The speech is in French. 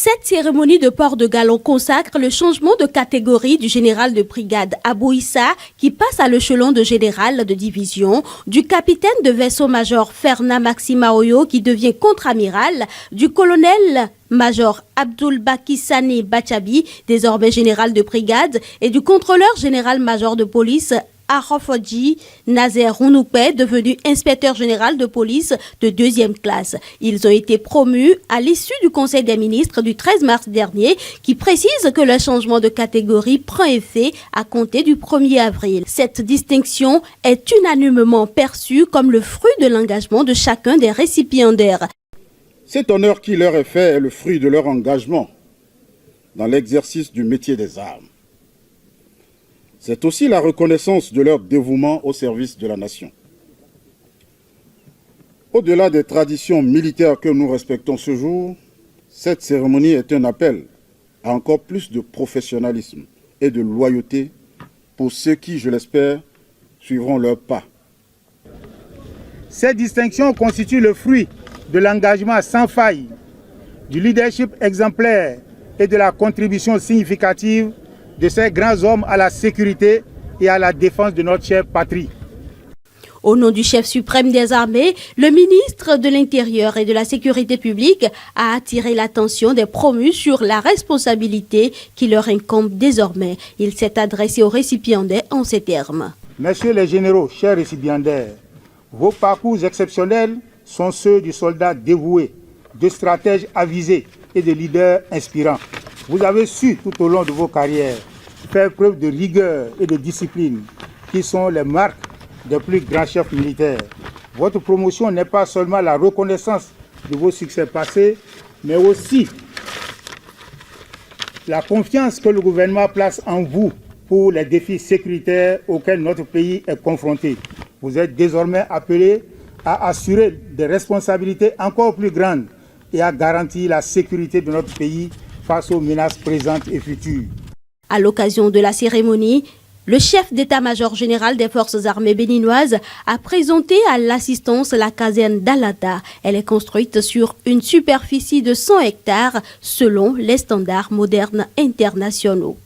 Cette cérémonie de port de galon consacre le changement de catégorie du général de brigade Abou Issa qui passe à l'échelon de général de division, du capitaine de vaisseau-major Ferna Maxima Oyo qui devient contre-amiral, du colonel-major Abdul Baki Sani Bachabi, désormais général de brigade, et du contrôleur général-major de police Arofodji Nazer Rounoupe, devenu inspecteur général de police de 2e classe. Ils ont été promus à l'issue du Conseil des ministres du 13 mars dernier qui précise que le changement de catégorie prend effet à compter du 1er avril. Cette distinction est unanimement perçue comme le fruit de l'engagement de chacun des récipiendaires. Cet honneur qui leur est fait est le fruit de leur engagement dans l'exercice du métier des armes. C'est aussi la reconnaissance de leur dévouement au service de la nation. Au-delà des traditions militaires que nous respectons ce jour, cette cérémonie est un appel à encore plus de professionnalisme et de loyauté pour ceux qui, je l'espère, suivront leurs pas. Cette distinction constitue le fruit de l'engagement sans faille, du leadership exemplaire et de la contribution significative de ces grands hommes à la sécurité et à la défense de notre chère patrie. Au nom du chef suprême des armées, le ministre de l'Intérieur et de la Sécurité publique a attiré l'attention des promus sur la responsabilité qui leur incombe désormais. Il s'est adressé aux récipiendaires en ces termes. Messieurs les généraux, chers récipiendaires, vos parcours exceptionnels sont ceux du soldat dévoué, de stratèges avisés et de leaders inspirants. Vous avez su tout au long de vos carrières faire preuve de rigueur et de discipline qui sont les marques des plus grands chefs militaires. Votre promotion n'est pas seulement la reconnaissance de vos succès passés, mais aussi la confiance que le gouvernement place en vous pour les défis sécuritaires auxquels notre pays est confronté. Vous êtes désormais appelés à assurer des responsabilités encore plus grandes et à garantir la sécurité de notre pays face aux menaces présentes et futures. À l'occasion de la cérémonie, le chef d'état-major général des forces armées béninoises a présenté à l'assistance la caserne d'Alada. Elle est construite sur une superficie de 100 hectares selon les standards modernes internationaux.